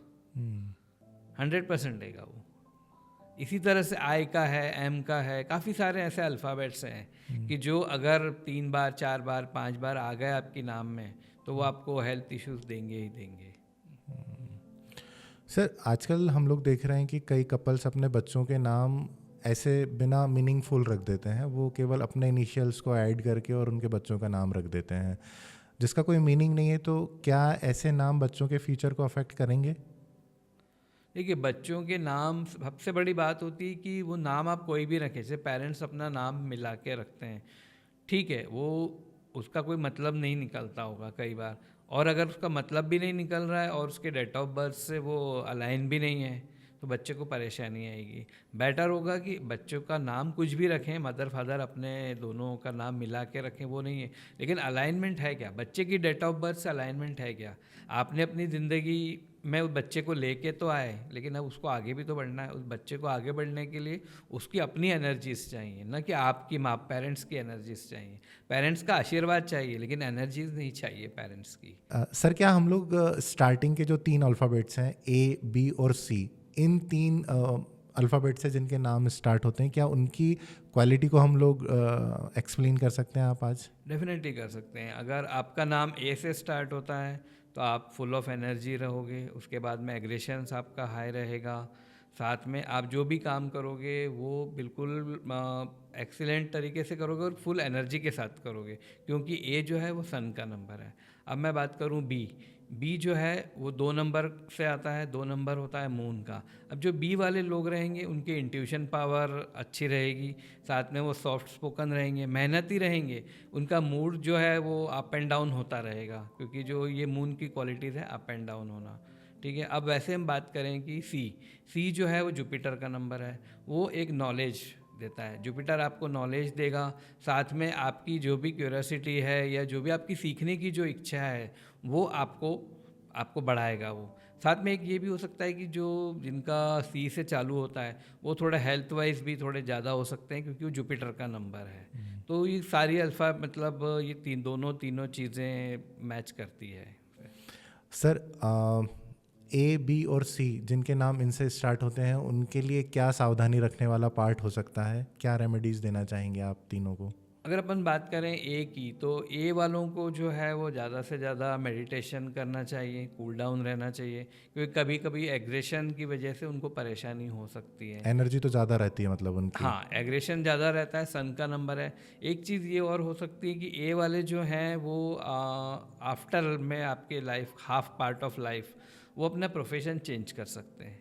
100% देगा वो। इसी तरह से आई का है, एम का है, काफ़ी सारे ऐसे अल्फ़ाबेट्स हैं कि जो अगर 3 बार 4 बार 5 बार आ गए आपके नाम में तो वो आपको हेल्थ इश्यूज देंगे ही देंगे। सर आजकल हम लोग देख रहे हैं कि कई कपल्स अपने बच्चों के नाम ऐसे बिना मीनिंगफुल रख देते हैं, वो केवल अपने इनिशियल्स को ऐड करके और उनके बच्चों का नाम रख देते हैं जिसका कोई मीनिंग नहीं है। तो क्या ऐसे नाम बच्चों के फ्यूचर को अफेक्ट करेंगे? देखिए, बच्चों के नाम, सबसे बड़ी बात होती है कि वो नाम आप कोई भी रखें, जैसे पेरेंट्स अपना नाम मिला के रखते हैं, ठीक है, वो उसका कोई मतलब नहीं निकलता होगा कई बार, और अगर उसका मतलब भी नहीं निकल रहा है और उसके डेट ऑफ बर्थ से वो अलाइन भी नहीं है तो बच्चे को परेशानी आएगी। बेटर होगा कि बच्चों का नाम कुछ भी रखें, मदर फादर अपने दोनों का नाम मिला के रखें, वो नहीं है, लेकिन अलाइनमेंट है क्या, बच्चे की डेट ऑफ बर्थ से अलाइनमेंट है क्या। आपने अपनी ज़िंदगी में उस बच्चे को लेके तो आए, लेकिन अब उसको आगे भी तो बढ़ना है। उस बच्चे को आगे बढ़ने के लिए उसकी अपनी एनर्जीज चाहिए, ना कि आपकी माँ पेरेंट्स की एनर्जीज चाहिए। पेरेंट्स का आशीर्वाद चाहिए लेकिन एनर्जीज नहीं चाहिए पेरेंट्स की। सर क्या हम लोग स्टार्टिंग के जो 3 अल्फ़ाबेट्स हैं ए, बी और सी, इन 3 अल्फ़ाबेट से जिनके नाम स्टार्ट होते हैं, क्या उनकी क्वालिटी को हम लोग एक्सप्लेन कर सकते हैं आप आज? डेफिनेटली कर सकते हैं। अगर आपका नाम ए से स्टार्ट होता है तो आप फुल ऑफ एनर्जी रहोगे, उसके बाद में एग्रेशंस आपका हाई रहेगा, साथ में आप जो भी काम करोगे वो बिल्कुल एक्सीलेंट तरीके से करोगे और फुल एनर्जी के साथ करोगे, क्योंकि ए जो है वो सन का नंबर है। अब मैं बात करूँ बी जो है वो 2 नंबर से आता है, 2 नंबर होता है मून का। अब जो बी वाले लोग रहेंगे उनकी इंट्यूशन पावर अच्छी रहेगी, साथ में वो सॉफ्ट स्पोकन रहेंगे, मेहनती रहेंगे, उनका मूड जो है वो अप एंड डाउन होता रहेगा, क्योंकि जो ये मून की क्वालिटीज़ है अप एंड डाउन होना, ठीक है। अब वैसे हम बात करें कि सी जो है वो जुपिटर का नंबर है, वो एक नॉलेज देता है। जुपिटर आपको नॉलेज देगा, साथ में आपकी जो भी क्यूरियोसिटी है या जो भी आपकी सीखने की जो इच्छा है वो आपको बढ़ाएगा वो। साथ में एक ये भी हो सकता है कि जो जिनका सी से चालू होता है वो थोड़ा हेल्थ वाइज भी थोड़े ज़्यादा हो सकते हैं, क्योंकि वो जुपिटर का नंबर है। तो ये सारी अल्फ़ा मतलब ये तीनों चीज़ें मैच करती है। सर ए, बी और सी जिनके नाम इनसे स्टार्ट होते हैं उनके लिए क्या सावधानी रखने वाला पार्ट हो सकता है? क्या रेमेडीज़ देना चाहेंगे आप तीनों को? अगर अपन बात करें ए की, तो ए वालों को जो है वो ज़्यादा से ज़्यादा मेडिटेशन करना चाहिए, कूल डाउन रहना चाहिए, क्योंकि कभी कभी एग्रेशन की वजह से उनको परेशानी हो सकती है। एनर्जी तो ज़्यादा रहती है मतलब उनकी। हाँ, एग्रेशन ज़्यादा रहता है, सन का नंबर है। एक चीज़ ये और हो सकती है कि ए वाले जो हैं वो आफ्टर में आपके life half part of life वो अपना प्रोफेशन चेंज कर सकते हैं।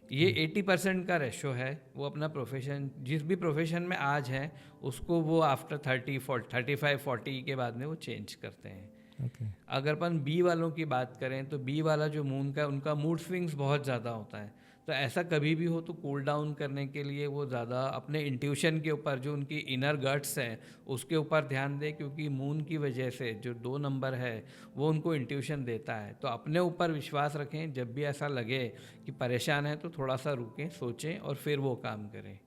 ये 80% का रेशो है, वो अपना प्रोफेशन जिस भी प्रोफेशन में आज है उसको वो आफ्टर 35-40 के बाद में वो चेंज करते हैं। ओके। अगर अपन बी वालों की बात करें तो बी वाला जो मून का उनका मूड स्विंग्स बहुत ज़्यादा होता है, तो ऐसा कभी भी हो तो कूल डाउन करने के लिए वो ज़्यादा अपने इंट्यूशन के ऊपर, जो उनकी इनर गट्स है उसके ऊपर ध्यान दें, क्योंकि मून की वजह से जो 2 नंबर है वो उनको इंट्यूशन देता है। तो अपने ऊपर विश्वास रखें, जब भी ऐसा लगे कि परेशान है तो थोड़ा सा रुकें, सोचें और फिर वो काम करें।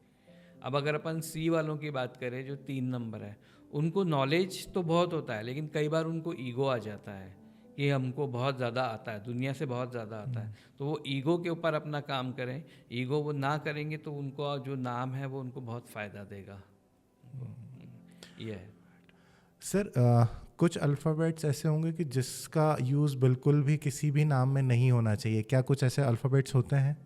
अब अगर अपन सी वालों की बात करें जो 3 नंबर है, उनको नॉलेज तो बहुत होता है लेकिन कई बार उनको ईगो आ जाता है कि हमको बहुत ज़्यादा आता है, दुनिया से बहुत ज़्यादा आता है, तो वो ईगो के ऊपर अपना काम करें। ईगो वो ना करेंगे तो उनको जो नाम है वो उनको बहुत फ़ायदा देगा। ये है। सर कुछ अल्फ़ाबेट्स ऐसे होंगे कि जिसका यूज़ बिल्कुल भी किसी भी नाम में नहीं होना चाहिए, क्या कुछ ऐसे अल्फ़ाबेट्स होते हैं?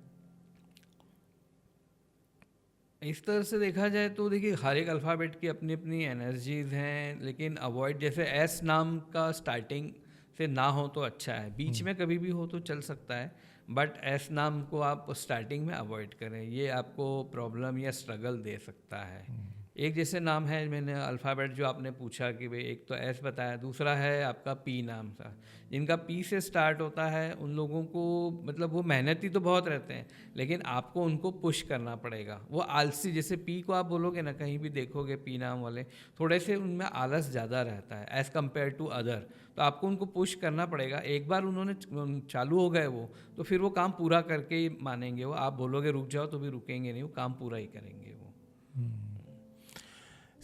इस तरह से देखा जाए तो देखिए हर एक अल्फ़ाबेट की अपनी अपनी एनर्जीज़ हैं, लेकिन अवॉइड, जैसे एस नाम का स्टार्टिंग से ना हो तो अच्छा है, बीच में कभी भी हो तो चल सकता है, बट एस नाम को आप स्टार्टिंग में अवॉइड करें, ये आपको प्रॉब्लम या स्ट्रगल दे सकता है। एक जैसे नाम है, मैंने अल्फ़ाबेट जो आपने पूछा कि भाई एक तो एस बताया, दूसरा है आपका पी नाम का। जिनका पी से स्टार्ट होता है उन लोगों को मतलब वो मेहनती तो बहुत रहते हैं लेकिन आपको उनको पुश करना पड़ेगा। वो आलसी, जैसे पी को आप बोलोगे ना, कहीं भी देखोगे पी नाम वाले थोड़े से उनमें आलस ज़्यादा रहता है एज़ कम्पेयर टू अदर, तो आपको उनको पुश करना पड़ेगा। एक बार उन्होंने चालू हो गए वो, तो फिर वो काम पूरा करके ही मानेंगे। वो आप बोलोगे रुक जाओ तो भी रुकेंगे नहीं, वो काम पूरा ही करेंगे वो।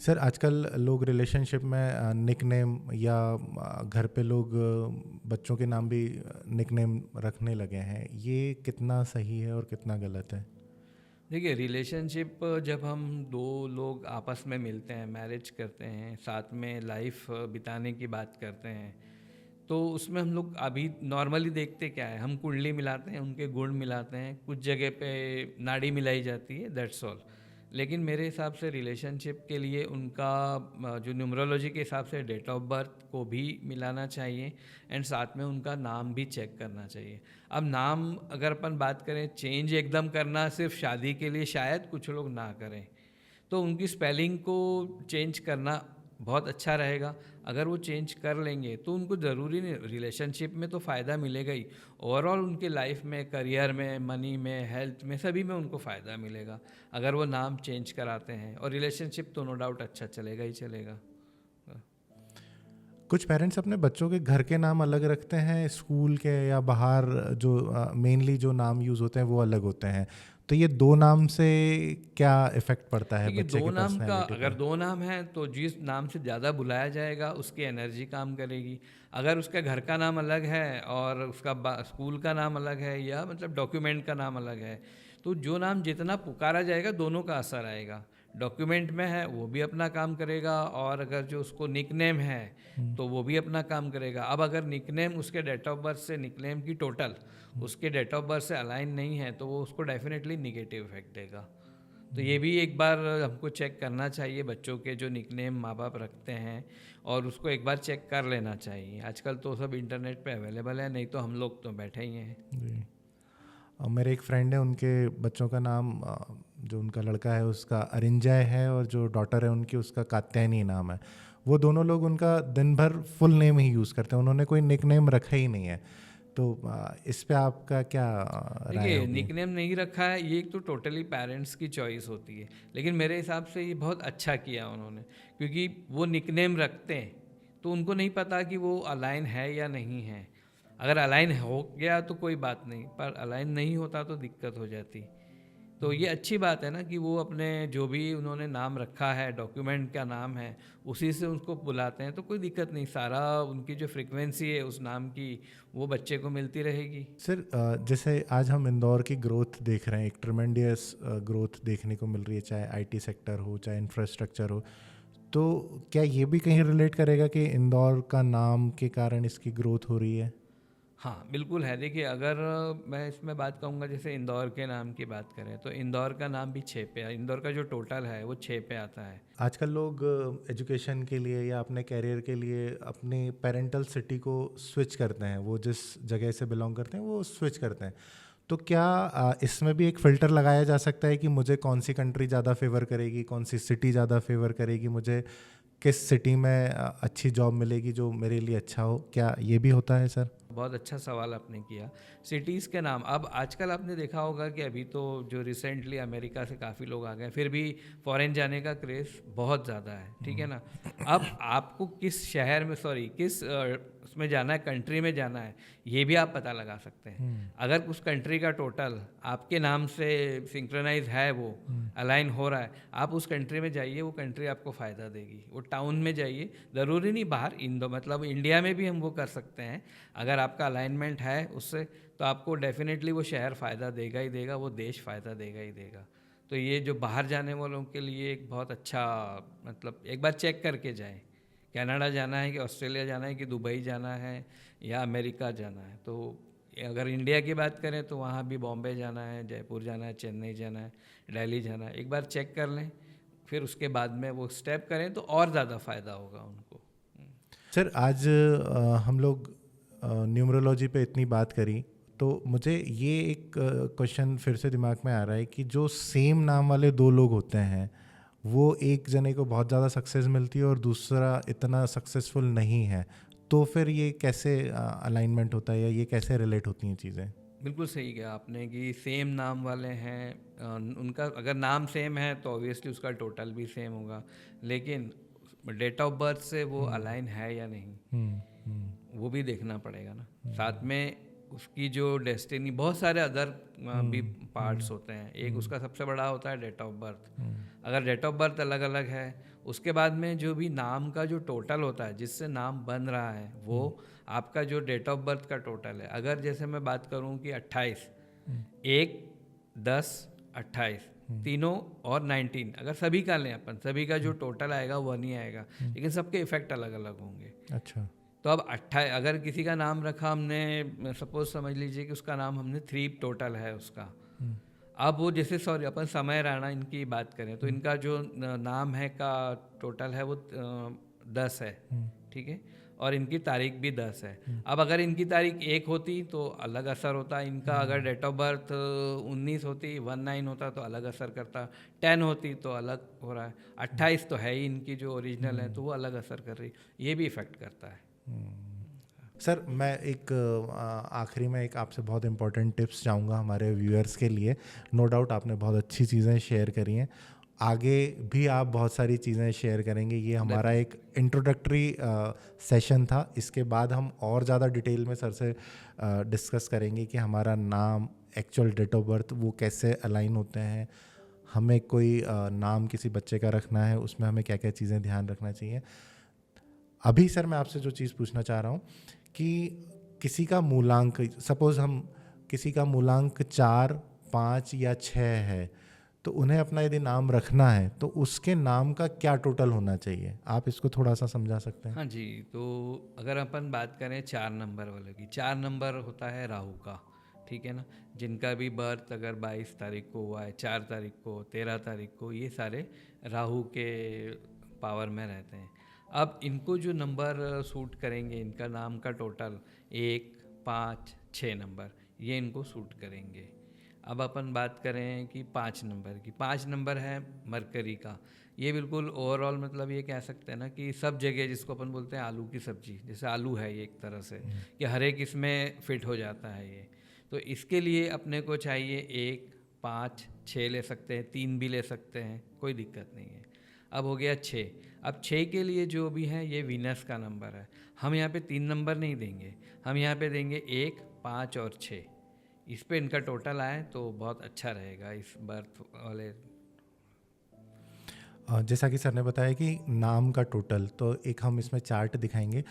सर आजकल लोग रिलेशनशिप में निकनेम या घर पे लोग बच्चों के नाम भी निकनेम रखने लगे हैं, ये कितना सही है और कितना गलत है? देखिए, रिलेशनशिप जब हम दो लोग आपस में मिलते हैं, मैरिज करते हैं, साथ में लाइफ बिताने की बात करते हैं, तो उसमें हम लोग अभी नॉर्मली देखते क्या है, हम कुंडली मिलाते हैं, उनके गुण मिलाते हैं, कुछ जगह पे नाड़ी मिलाई जाती है, दैट्स ऑल। लेकिन मेरे हिसाब से रिलेशनशिप के लिए उनका जो न्यूमरोलॉजी के हिसाब से डेट ऑफ बर्थ को भी मिलाना चाहिए एंड साथ में उनका नाम भी चेक करना चाहिए। अब नाम अगर अपन बात करें चेंज एकदम करना सिर्फ शादी के लिए शायद कुछ लोग ना करें, तो उनकी स्पेलिंग को चेंज करना बहुत अच्छा रहेगा। अगर वो चेंज कर लेंगे तो उनको ज़रूरी नहीं, रिलेशनशिप में तो फ़ायदा मिलेगा ही, ओवरऑल उनके लाइफ में, करियर में, मनी में, हेल्थ में, सभी में उनको फ़ायदा मिलेगा अगर वो नाम चेंज कराते हैं। और रिलेशनशिप तो नो डाउट अच्छा चलेगा ही चलेगा। कुछ पेरेंट्स अपने बच्चों के घर के नाम अलग रखते हैं, स्कूल के या बाहर जो मेनली जो नाम यूज़ होते हैं वो अलग होते हैं, तो ये दो नाम से क्या इफ़ेक्ट पड़ता है देखिए, बच्चे दो के नाम का पर्सनैलिटी अगर पर? 2 नाम हैं तो जिस नाम से ज़्यादा बुलाया जाएगा उसकी एनर्जी काम करेगी। अगर उसका घर का नाम अलग है और उसका स्कूल का नाम अलग है या मतलब डॉक्यूमेंट का नाम अलग है, तो जो नाम जितना पुकारा जाएगा दोनों का असर आएगा। डॉक्यूमेंट में है वो भी अपना काम करेगा, और अगर जो उसको निकनेम है तो वो भी अपना काम करेगा। अब अगर निकनेम उसके डेट ऑफ बर्थ से, निकनेम की टोटल उसके डेट ऑफ बर्थ से अलाइन नहीं है तो वो उसको डेफिनेटली निगेटिव इफेक्ट देगा। तो ये भी एक बार हमको चेक करना चाहिए बच्चों के जो निकनेम माँ बाप रखते हैं, और उसको एक बार चेक कर लेना चाहिए। आजकल तो सब इंटरनेट पे अवेलेबल है, नहीं तो हम लोग तो बैठे ही हैं। जी। मेरे एक फ्रेंड है, उनके बच्चों का नाम जो उनका लड़का है उसका अरिंजय है और जो डॉटर है उनकी उसका कात्यायनी नाम है। वो दोनों लोग उनका दिन भर फुल नेम ही यूज़ करते हैं, उन्होंने कोई निक नेम रखा ही नहीं है। तो इस पे आपका क्या राय देखिए, होगी? निकनेम नहीं रखा है ये एक तो टोटली पेरेंट्स की चॉइस होती है, लेकिन मेरे हिसाब से ये बहुत अच्छा किया उन्होंने, क्योंकि वो निकनेम रखते हैं तो उनको नहीं पता कि वो अलाइन है या नहीं है। अगर अलाइन हो गया तो कोई बात नहीं, पर अलाइन नहीं होता तो दिक्कत हो जाती। तो ये अच्छी बात है ना कि वो अपने जो भी उन्होंने नाम रखा है, डॉक्यूमेंट का नाम है, उसी से उसको बुलाते हैं, तो कोई दिक्कत नहीं। सारा उनकी जो फ्रिक्वेंसी है उस नाम की वो बच्चे को मिलती रहेगी। सर जैसे आज हम इंदौर की ग्रोथ देख रहे हैं, एक ट्रमेंडियस ग्रोथ देखने को मिल रही है, चाहे आईटी सेक्टर हो, चाहे इंफ्रास्ट्रक्चर हो, तो क्या ये भी कहीं रिलेट करेगा कि इंदौर का नाम के कारण इसकी ग्रोथ हो रही है? हाँ बिल्कुल है। देखिए, अगर मैं इसमें बात कहूँगा, जैसे इंदौर के नाम की बात करें तो इंदौर का नाम भी 6 पे है। इंदौर का जो टोटल है वो 6 पे आता है। आजकल लोग एजुकेशन के लिए या अपने कैरियर के लिए अपनी पेरेंटल सिटी को स्विच करते हैं, वो जिस जगह से बिलोंग करते हैं वो स्विच करते हैं। तो क्या इसमें भी एक फ़िल्टर लगाया जा सकता है कि मुझे कौन सी कंट्री ज़्यादा फेवर करेगी, कौन सी सिटी ज़्यादा फेवर करेगी, मुझे किस सिटी में अच्छी जॉब मिलेगी जो मेरे लिए अच्छा हो? क्या ये भी होता है सर? बहुत अच्छा सवाल आपने किया। सिटीज़ के नाम, अब आजकल आपने देखा होगा कि अभी तो जो रिसेंटली अमेरिका से काफ़ी लोग आ गए, फिर भी फॉरेन जाने का क्रेज़ बहुत ज़्यादा है, ठीक है ना। अब आपको किस शहर में, सॉरी किस उसमें जाना है, कंट्री में जाना है, ये भी आप पता लगा सकते हैं। अगर उस कंट्री का टोटल आपके नाम से सिंक्रोनाइज है, वो अलाइन हो रहा है, आप उस कंट्री में जाइए, वो कंट्री आपको फ़ायदा देगी। वो टाउन में जाइए, ज़रूरी नहीं बाहर, मतलब इंडिया में भी हम वो कर सकते हैं। अगर आपका अलाइनमेंट है उससे, तो आपको डेफिनेटली वो शहर फ़ायदा देगा ही देगा, वो देश फ़ायदा देगा ही देगा। तो ये जो बाहर जाने वालों के लिए एक बहुत अच्छा, मतलब एक बार चेक करके जाएं, कनाडा जाना है कि ऑस्ट्रेलिया जाना है कि दुबई जाना है या अमेरिका जाना है। तो अगर इंडिया की बात करें तो वहाँ भी बॉम्बे जाना है, जयपुर जाना है, चेन्नई जाना है, दिल्ली जाना है, एक बार चेक कर लें, फिर उसके बाद में वो स्टेप करें तो और ज़्यादा फ़ायदा होगा उनको। सर आज हम लोग न्यूमरोलॉजी पे इतनी बात करी, तो मुझे ये एक क्वेश्चन फिर से दिमाग में आ रहा है कि जो सेम नाम वाले दो लोग होते हैं, वो एक जने को बहुत ज़्यादा सक्सेस मिलती है और दूसरा इतना सक्सेसफुल नहीं है, तो फिर ये कैसे अलाइनमेंट होता है या ये कैसे रिलेट होती हैं चीज़ें? बिल्कुल सही कहा आपने कि सेम नाम वाले हैं, उनका अगर नाम सेम है तो ऑब्वियसली उसका टोटल भी सेम होगा, लेकिन डेट ऑफ बर्थ से वो अलाइन है या नहीं, वो भी देखना पड़ेगा ना। साथ में उसकी जो डेस्टिनी, बहुत सारे अदर भी पार्ट्स होते हैं। एक उसका सबसे बड़ा होता है डेट ऑफ बर्थ। अगर डेट ऑफ बर्थ अलग अलग है, उसके बाद में जो भी नाम का जो टोटल होता है जिससे नाम बन रहा है, वो आपका जो डेट ऑफ बर्थ का टोटल है। अगर जैसे मैं बात करूं कि 28, 1, 10, 28 तीनों और 19, अगर सभी का लें अपन, सभी का जो टोटल आएगा वो नहीं आएगा, लेकिन सबके इफेक्ट अलग अलग होंगे। अच्छा। तो अब 28, अगर किसी का नाम रखा हमने, सपोज समझ लीजिए कि उसका नाम हमने 3 टोटल है उसका। अब वो जैसे, सॉरी अपन समय राणा इनकी बात करें तो इनका जो नाम है का टोटल है वो 10 है, ठीक है, और इनकी तारीख भी 10 है। अब अगर इनकी तारीख 1 होती तो अलग असर होता इनका, अगर डेट ऑफ बर्थ 19 होती, 19 होता तो अलग असर करता, 10 होती तो अलग हो रहा है, 28 तो है ही इनकी जो ओरिजिनल है, तो वो अलग असर कर रही, ये भी इफेक्ट करता है। सर मैं एक आखिरी में एक आपसे बहुत इम्पोर्टेंट टिप्स चाहूँगा हमारे व्यूअर्स के लिए। नो डाउट आपने बहुत अच्छी चीज़ें शेयर करी हैं, आगे भी आप बहुत सारी चीज़ें शेयर करेंगे। ये हमारा एक इंट्रोडक्टरी सेशन था, इसके बाद हम और ज़्यादा डिटेल में सर से डिस्कस करेंगे कि हमारा नाम, एक्चुअल डेट ऑफ बर्थ वो कैसे अलाइन होते हैं, हमें कोई नाम किसी बच्चे का रखना है उसमें हमें क्या क्या चीज़ें ध्यान रखना चाहिए। अभी सर मैं आपसे जो चीज़ पूछना चाह रहा हूँ कि किसी का मूलांक, सपोज़ हम किसी का मूलांक 4, 5 या 6 है, तो उन्हें अपना यदि नाम रखना है तो उसके नाम का क्या टोटल होना चाहिए, आप इसको थोड़ा सा समझा सकते हैं? हाँ जी, तो अगर अपन बात करें 4 नंबर वाले की, 4 नंबर होता है राहु का, ठीक है ना। जिनका भी बर्थ अगर 22 तारीख को हुआ है, 4 तारीख को, 13 तारीख को, ये सारे राहु के पावर में रहते हैं। अब इनको जो नंबर सूट करेंगे, इनका नाम का टोटल 1, 5, 6 नंबर, ये इनको सूट करेंगे। अब अपन बात करें कि 5 नंबर की, 5 नंबर है मरकरी का, ये बिल्कुल ओवरऑल मतलब ये कह सकते हैं ना कि सब जगह, जिसको अपन बोलते हैं आलू की सब्जी, जैसे आलू है ये एक तरह से, कि हर एक इसमें फिट हो जाता है ये। तो इसके लिए अपने को चाहिए 1, 5, 6 ले सकते हैं, 3 भी ले सकते हैं, कोई दिक्कत नहीं है। अब हो गया 6। अब 6 के लिए जो भी है ये वीनस का नंबर है। हम यहाँ पे 3 नंबर नहीं देंगे, हम यहाँ पे देंगे 1, 5 और 6। इस पे इनका टोटल आए तो बहुत अच्छा रहेगा इस बर्थ वाले। जैसा कि सर ने बताया कि नाम का टोटल, तो एक हम इसमें चार्ट दिखाएंगे।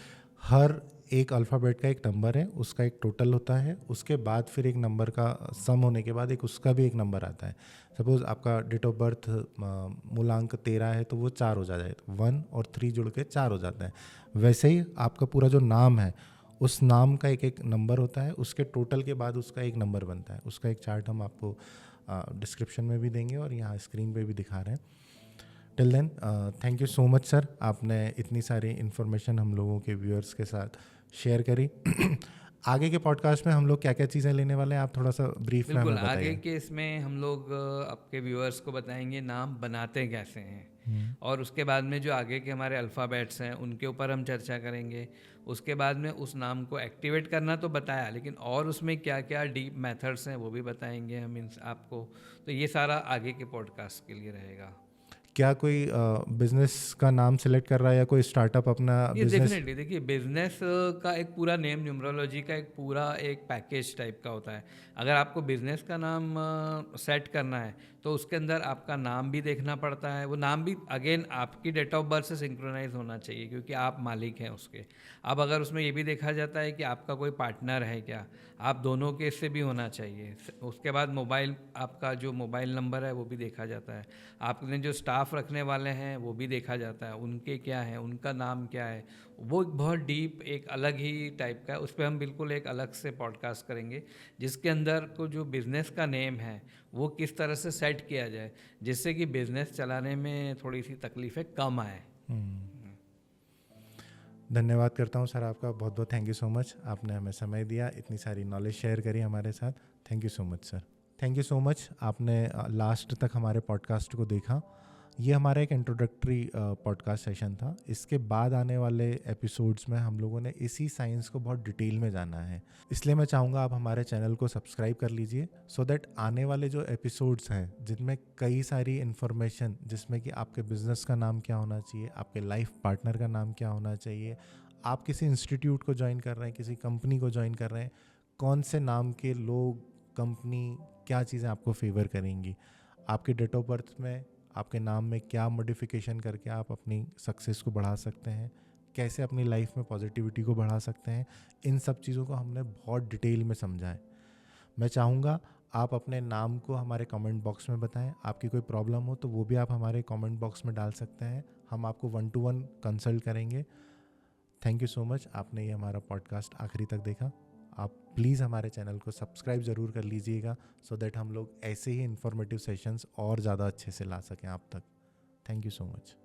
हर एक अल्फ़ाबेट का एक नंबर है, उसका एक टोटल होता है, उसके बाद फिर एक नंबर का सम होने के बाद एक उसका भी एक नंबर आता है। सपोज़ आपका डेट ऑफ बर्थ मूलांक 13 है तो वो 4 हो जाता है, 1 और 3 जुड़ के 4 हो जाता है। वैसे ही आपका पूरा जो नाम है उस नाम का एक एक नंबर होता है, उसके टोटल के बाद उसका एक नंबर बनता है। उसका एक चार्ट हम आपको डिस्क्रिप्शन में भी देंगे और यहाँ स्क्रीन पे भी दिखा रहे हैं। Till then thank you so much sir, आपने इतनी सारी इन्फॉर्मेशन हम लोगों के व्यूअर्स के साथ शेयर करी। आगे के पॉडकास्ट में हम लोग क्या क्या चीज़ें लेने वाले हैं, आप थोड़ा सा ब्रीफ में बिल्कुल, हमें आगे बताइए। के इसमें हम लोग आपके व्यूअर्स को बताएंगे नाम बनाते कैसे हैं, और उसके बाद में जो आगे के हमारे अल्फ़ाबेट्स हैं उनके ऊपर हम चर्चा करेंगे। उसके बाद में उस नाम को एक्टिवेट करना तो बताया, लेकिन और उसमें क्या क्या डीप मेथड्स हैं वो भी बताएंगे हम आपको। तो ये सारा आगे के पॉडकास्ट के लिए रहेगा। क्या कोई बिजनेस का नाम सेलेक्ट कर रहा है या कोई स्टार्टअप अपना ये बिजनेस? डेफिनेटली देखिए, बिजनेस का एक पूरा नेम, न्यूमरोलॉजी का एक पूरा एक पैकेज टाइप का होता है। अगर आपको बिजनेस का नाम सेट करना है तो उसके अंदर आपका नाम भी देखना पड़ता है। वो नाम भी अगेन आपकी डेट ऑफ बर्थ से सिंक्रोनाइज होना चाहिए, क्योंकि आप मालिक हैं उसके। अब अगर उसमें ये भी देखा जाता है कि आपका कोई पार्टनर है क्या, आप दोनों के इससे भी होना चाहिए। उसके बाद मोबाइल, आपका जो मोबाइल नंबर है वो भी देखा जाता है। आपने जो स्टाफ रखने वाले हैं वो भी देखा जाता है, उनके क्या है, उनका नाम क्या है। वो एक बहुत डीप, एक अलग ही टाइप का है। उस पर हम बिल्कुल एक अलग से पॉडकास्ट करेंगे, जिसके अंदर को जो बिज़नेस का नेम है वो किस तरह से सेट किया जाए जिससे कि बिज़नेस चलाने में थोड़ी सी तकलीफ़ें कम आए। धन्यवाद करता हूँ सर आपका, बहुत बहुत थैंक यू सो मच, आपने हमें समय दिया, इतनी सारी नॉलेज शेयर करी हमारे साथ। Thank you so much sir. Thank you so much, आपने लास्ट तक हमारे पॉडकास्ट को देखा। ये हमारा एक इंट्रोडक्टरी पॉडकास्ट सेशन था। इसके बाद आने वाले एपिसोड्स में हम लोगों ने इसी साइंस को बहुत डिटेल में जाना है, इसलिए मैं चाहूँगा आप हमारे चैनल को सब्सक्राइब कर लीजिए, सो दैट आने वाले जो एपिसोड्स हैं जिनमें कई सारी इन्फॉर्मेशन, जिसमें कि आपके बिजनेस का नाम क्या होना चाहिए, आपके लाइफ पार्टनर का नाम क्या होना चाहिए, आप किसी इंस्टीट्यूट को ज्वाइन कर रहे हैं, किसी कंपनी को ज्वाइन कर रहे हैं, कौन से नाम के लोग, कंपनी, क्या चीज़ें आपको फेवर करेंगी, आपके डेट ऑफ बर्थ में आपके नाम में क्या मॉडिफिकेशन करके आप अपनी सक्सेस को बढ़ा सकते हैं, कैसे अपनी लाइफ में पॉजिटिविटी को बढ़ा सकते हैं, इन सब चीज़ों को हमने बहुत डिटेल में समझा है। मैं चाहूँगा आप अपने नाम को हमारे कमेंट बॉक्स में बताएं। आपकी कोई प्रॉब्लम हो तो वो भी आप हमारे कमेंट बॉक्स में डाल सकते हैं, हम आपको 1-to-1 कंसल्ट करेंगे। थैंक यू सो मच, आपने ये हमारा पॉडकास्ट आखिरी तक देखा। आप प्लीज़ हमारे चैनल को सब्सक्राइब ज़रूर कर लीजिएगा, सो दैट हम लोग ऐसे ही इन्फॉर्मेटिव सेशंस और ज़्यादा अच्छे से ला सकें आप तक। Thank you so much.